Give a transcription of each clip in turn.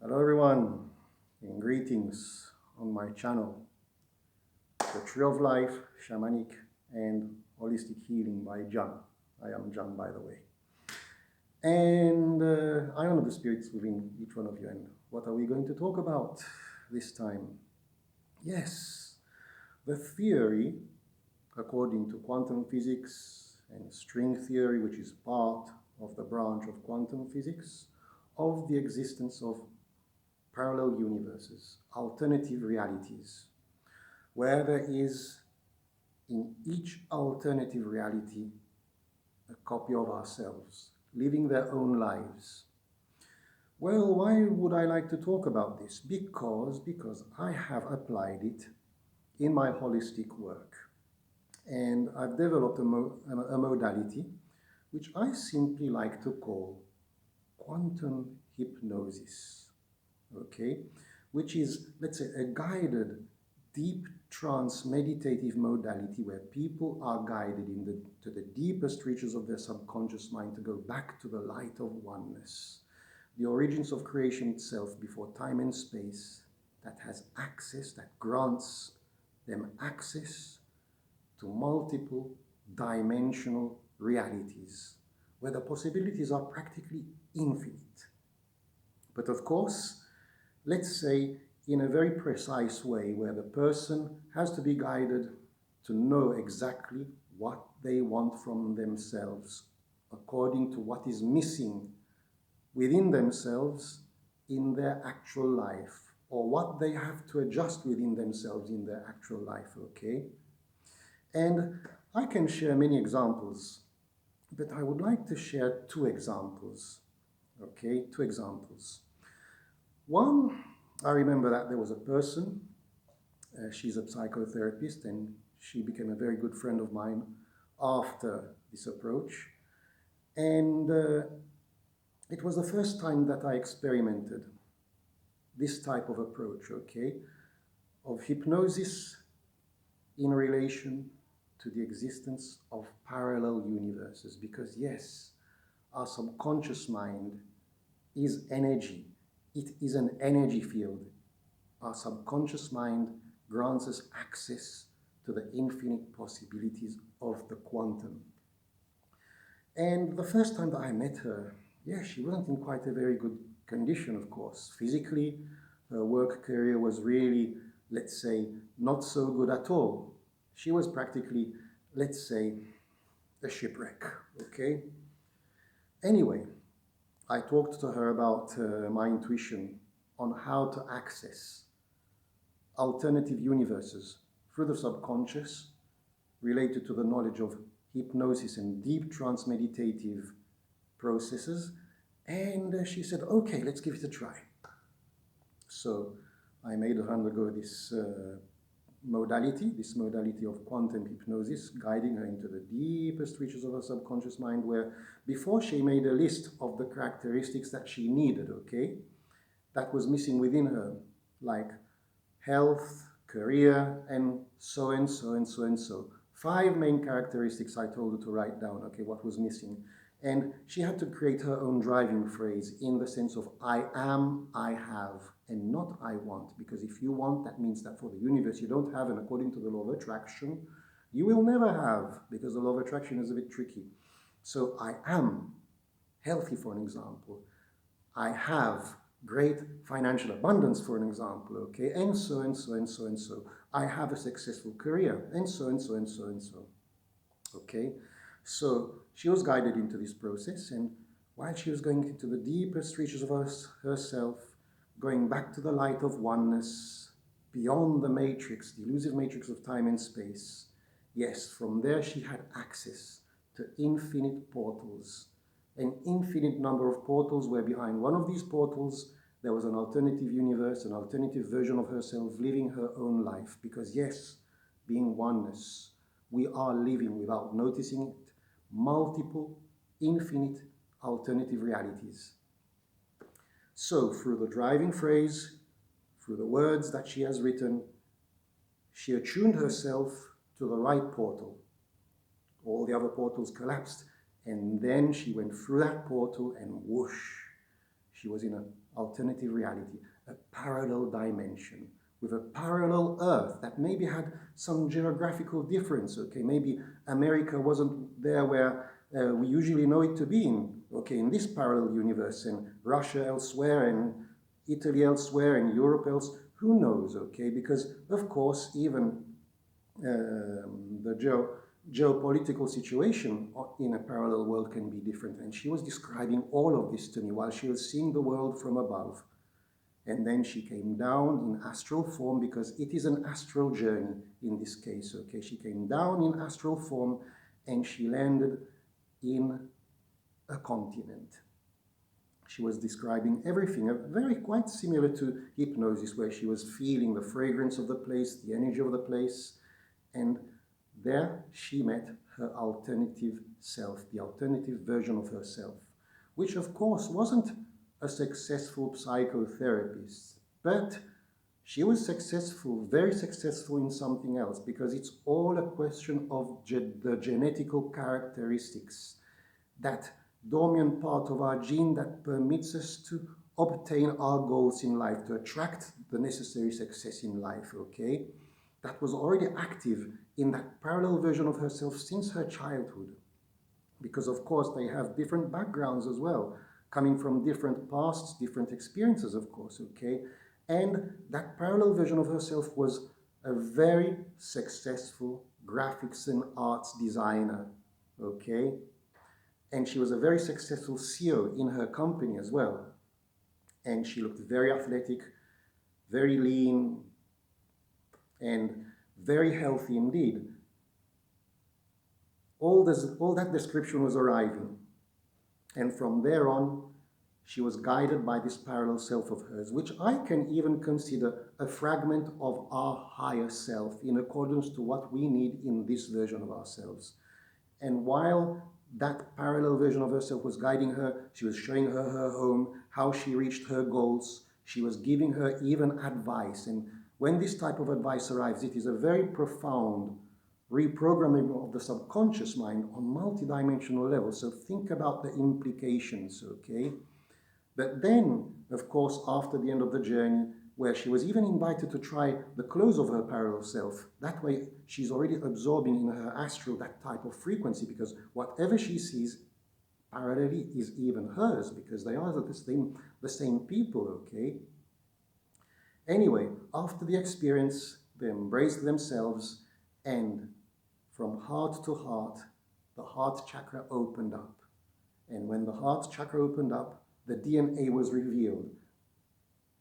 Hello everyone, and greetings on my channel, The Tree of Life, Shamanic and Holistic Healing by John. I am John, by the way. And I honor the spirits within each one of you. And what are we going to talk about this time? Yes, the theory, according to quantum physics and string theory, which is part of the branch of quantum physics, of the existence of parallel universes, alternative realities, where there is in each alternative reality a copy of ourselves, living their own lives. Well, why would I like to talk about this? Because I have applied it in my holistic work. And I've developed a modality which I simply like to call quantum hypnosis. Okay, which is, let's say, a guided deep trance meditative modality where people are guided to the deepest reaches of their subconscious mind to go back to the light of oneness, the origins of creation itself before time and space, that has access, that grants them access to multiple dimensional realities where the possibilities are practically infinite. But of course, let's say in a very precise way where the person has to be guided to know exactly what they want from themselves according to what is missing within themselves in their actual life, or what they have to adjust within themselves in their actual life, okay? And I can share many examples, but I would like to share two examples, okay? Two examples. One, I remember that there was a person, she's a psychotherapist, and she became a very good friend of mine after this approach. And it was the first time that I experimented this type of approach, okay, of hypnosis in relation to the existence of parallel universes. Because yes, our subconscious mind is energy. It is an energy field. Our subconscious mind grants us access to the infinite possibilities of the quantum. And the first time that I met her, yeah, she wasn't in quite a very good condition, of course. Physically, her work career was really, let's say, not so good at all. She was practically, let's say, a shipwreck, okay? Anyway, I talked to her about my intuition on how to access alternative universes through the subconscious related to the knowledge of hypnosis and deep trance meditative processes. And she said, okay, let's give it a try. So I made her undergo this modality of quantum hypnosis, guiding her into the deepest reaches of her subconscious mind, where before she made a list of the characteristics that she needed, okay, that was missing within her, like health, career, and so and so and so and so. 5 main characteristics I told her to write down, okay, what was missing. And she had to create her own driving phrase in the sense of I am, I have, and not I want. Because if you want, that means that for the universe you don't have, and according to the law of attraction, you will never have, because the law of attraction is a bit tricky. So I am healthy, for an example. I have great financial abundance, for an example, okay, and so and so and so and so. I have a successful career, and so and so and so and so, okay. So she was guided into this process, and while she was going into the deepest reaches of herself, going back to the light of oneness, beyond the matrix, the elusive matrix of time and space. Yes, from there she had access to infinite portals, an infinite number of portals where behind one of these portals there was an alternative universe, an alternative version of herself living her own life. Because yes, being oneness, we are living without noticing it, multiple, infinite alternative realities. So through the driving phrase, through the words that she has written, she attuned herself to the right portal. All the other portals collapsed, and then she went through that portal and whoosh, she was in an alternative reality, a parallel dimension, with a parallel Earth that maybe had some geographical difference, okay? Maybe America wasn't there where we usually know it to be in, okay, in this parallel universe, and Russia elsewhere, and Italy elsewhere, and Europe else, who knows, okay? Because, of course, even the geopolitical situation in a parallel world can be different. And she was describing all of this to me while she was seeing the world from above. And then she came down in astral form, because it is an astral journey in this case, okay? She came down in astral form and she landed in a continent. She was describing everything, quite similar to hypnosis, where she was feeling the fragrance of the place, the energy of the place, and there she met her alternative self, the alternative version of herself, which of course wasn't a successful psychotherapist, but she was successful, very successful in something else, because it's all a question of the genetical characteristics, that dormant part of our gene that permits us to obtain our goals in life, to attract the necessary success in life, okay? That was already active in that parallel version of herself since her childhood. Because of course they have different backgrounds as well, coming from different pasts, different experiences, of course, okay? And that parallel version of herself was a very successful graphics and arts designer, okay? And she was a very successful CEO in her company as well. And she looked very athletic, very lean, and very healthy indeed. All that description was arriving. And from there on, she was guided by this parallel self of hers, which I can even consider a fragment of our higher self in accordance to what we need in this version of ourselves. And while that parallel version of herself was guiding her, she was showing her her home, how she reached her goals. She was giving her even advice. And when this type of advice arrives, it is a very profound reprogramming of the subconscious mind on multidimensional levels. So think about the implications, okay? But then, of course, after the end of the journey, where she was even invited to try the close of her parallel self, that way she's already absorbing in her astral that type of frequency, because whatever she sees parallelly is even hers, because they are the same people, okay? Anyway, after the experience, they embraced themselves, and from heart to heart, the heart chakra opened up. And when the heart chakra opened up, the DNA was revealed.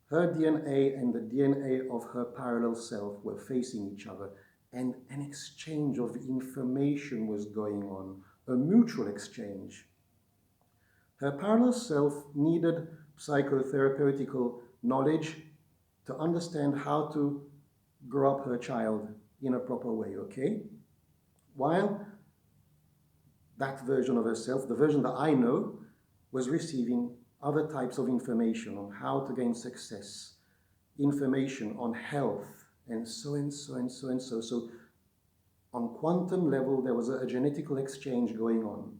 Her DNA and the DNA of her parallel self were facing each other, and an exchange of information was going on, a mutual exchange. Her parallel self needed psychotherapeutical knowledge to understand how to grow up her child in a proper way, okay? While that version of herself, the version that I know, was receiving other types of information on how to gain success, information on health, and so and so and so and so. So on quantum level, there was a genetical exchange going on.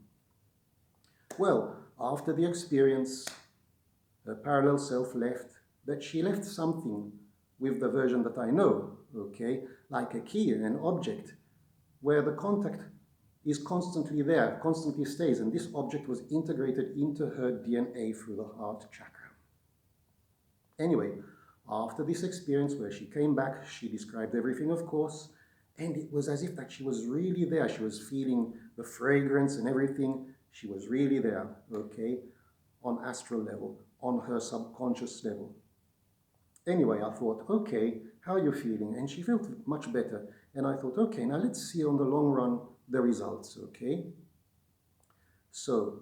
Well, after the experience, her parallel self left, but she left something with the version that I know, okay? Like a key, an object, where the contact is constantly there, constantly stays, and this object was integrated into her DNA through the heart chakra. Anyway, after this experience where she came back, she described everything, of course, and it was as if that she was really there. She was feeling the fragrance and everything. She was really there, okay, on astral level, on her subconscious level. Anyway, I thought, okay, how are you feeling? And she felt much better. And I thought, okay, now let's see on the long run the results, okay? So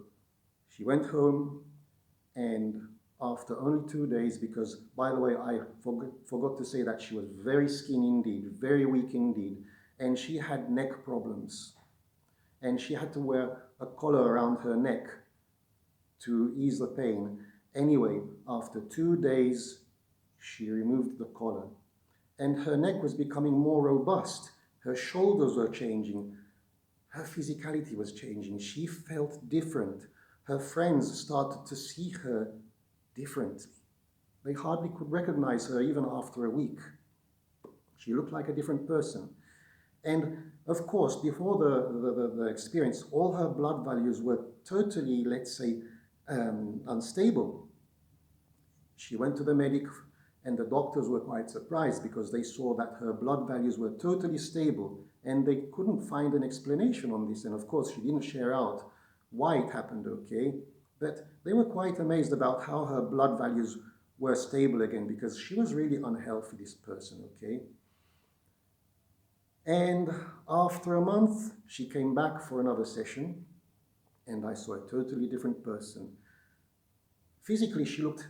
she went home, and after only 2 days, because by the way, I forgot to say that she was very skinny indeed, very weak indeed, and she had neck problems. And she had to wear a collar around her neck to ease the pain. Anyway, after 2 days, she removed the collar, and her neck was becoming more robust. Her shoulders were changing. Her physicality was changing. She felt different. Her friends started to see her differently. They hardly could recognize her even after a week. She looked like a different person. And of course, before the experience, all her blood values were totally, let's say, unstable. She went to the medic, and the doctors were quite surprised because they saw that her blood values were totally stable, and they couldn't find an explanation on this. And of course, she didn't share out why it happened, okay? But they were quite amazed about how her blood values were stable again, because she was really unhealthy, this person, okay? And after a month, she came back for another session, and I saw a totally different person. Physically, she looked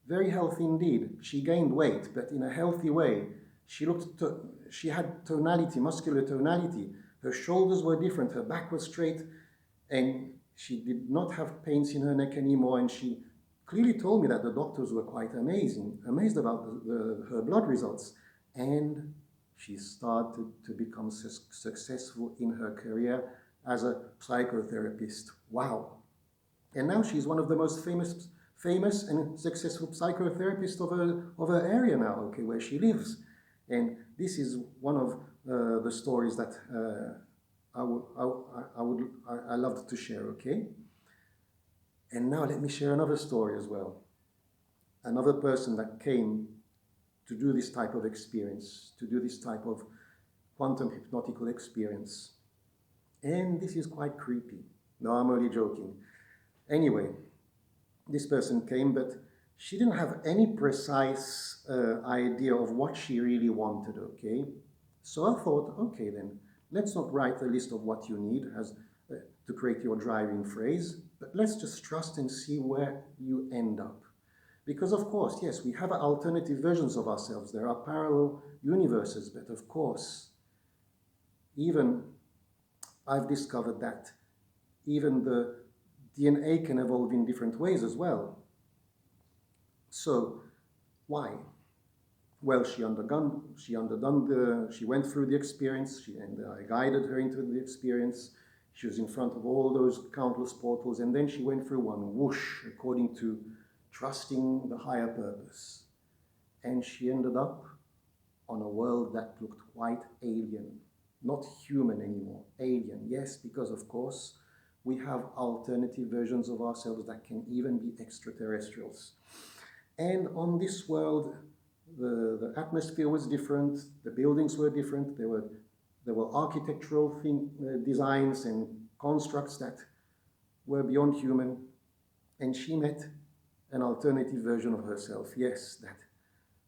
very healthy indeed. She gained weight, but in a healthy way. She had tonality, muscular tonality. Her shoulders were different, her back was straight, and she did not have pains in her neck anymore. And she clearly told me that the doctors were quite amazed about her blood results. And she started to become successful in her career as a psychotherapist. Wow. And now she's one of the most famous and successful psychotherapists of her area now, okay, where she lives. And this is one of the stories that I loved to share, okay? And now let me share another story as well. Another person that came to do this type of experience, to do this type of quantum hypnotical experience. And this is quite creepy. No, I'm only joking. Anyway, this person came, but she didn't have any precise idea of what she really wanted, okay? So I thought, okay then, let's not write a list of what you need as to create your driving phrase, but let's just trust and see where you end up. Because of course, yes, we have alternative versions of ourselves. There are parallel universes, but of course, even I've discovered that even the DNA can evolve in different ways as well. So, why? Well, she went through the experience, and I guided her into the experience. She was in front of all those countless portals, and then she went through one, whoosh, according to trusting the higher purpose. And she ended up on a world that looked quite alien, not human anymore, alien. Yes, because of course, we have alternative versions of ourselves that can even be extraterrestrials. And on this world, the atmosphere was different, the buildings were different, there were architectural designs and constructs that were beyond human, and she met an alternative version of herself, yes, that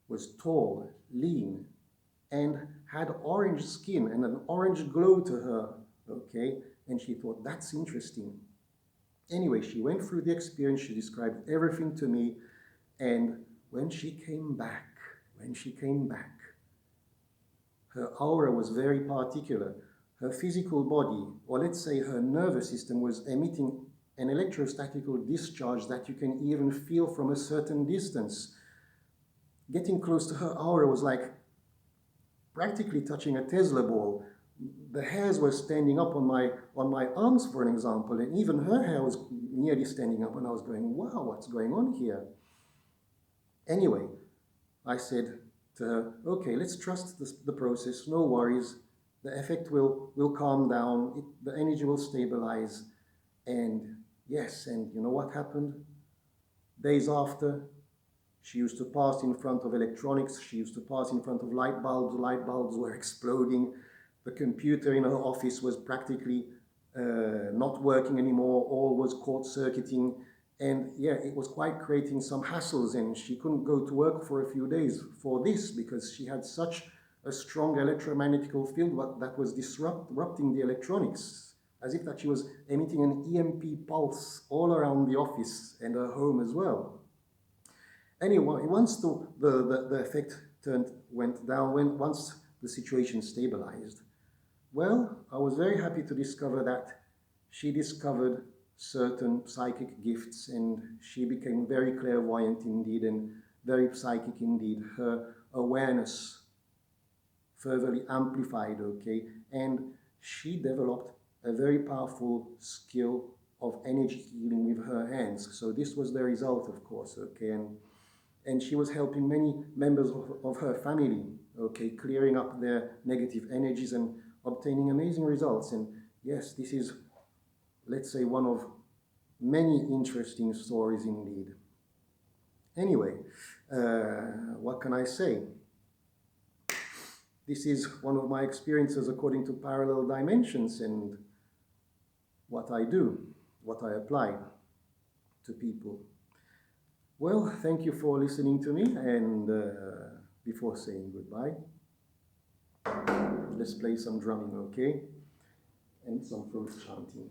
was tall, lean, and had orange skin and an orange glow to her, okay? And she thought, that's interesting. Anyway, she went through the experience, she described everything to me, and when she came back, her aura was very particular. Her physical body, or let's say her nervous system, was emitting an electrostatical discharge that you can even feel from a certain distance. Getting close to her aura was like practically touching a Tesla ball. The hairs were standing up on my arms, for an example, and even her hair was nearly standing up, and I was going, wow, what's going on here? Anyway, I said to her, okay, let's trust the process, no worries. The effect will calm down, the energy will stabilize. And yes, and you know what happened? Days after, she used to pass in front of electronics, she used to pass in front of light bulbs were exploding, the computer in her office was practically not working anymore, all was short-circuiting, And yeah, it was quite creating some hassles, and she couldn't go to work for a few days for this because she had such a strong electromagnetical field that was disrupting the electronics, as if that she was emitting an EMP pulse all around the office and her home as well. Anyway, once the effect went down, once the situation stabilized, well, I was very happy to discover that she discovered certain psychic gifts, and she became very clairvoyant indeed and very psychic indeed. Her awareness furtherly amplified, okay, and she developed a very powerful skill of energy healing with her hands. So this was the result, of course, okay, and she was helping many members of her family, okay, clearing up their negative energies and obtaining amazing results. And yes, this is, let's say, one of many interesting stories indeed. Anyway, what can I say? This is one of my experiences according to parallel dimensions and what I do, what I apply to people. Well, thank you for listening to me, and before saying goodbye, let's play some drumming, okay? And some throat chanting.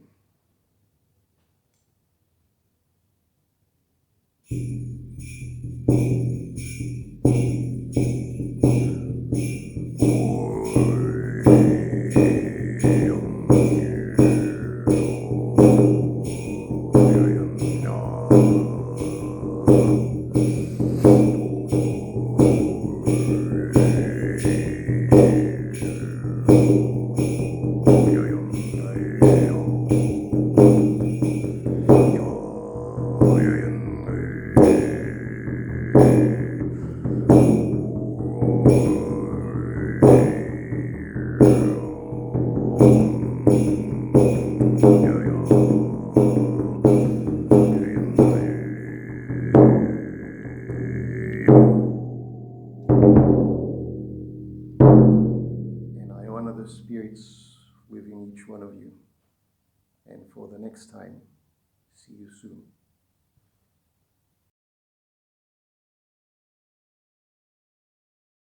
And I honor the spirits within each one of you. And for the next time, see you soon.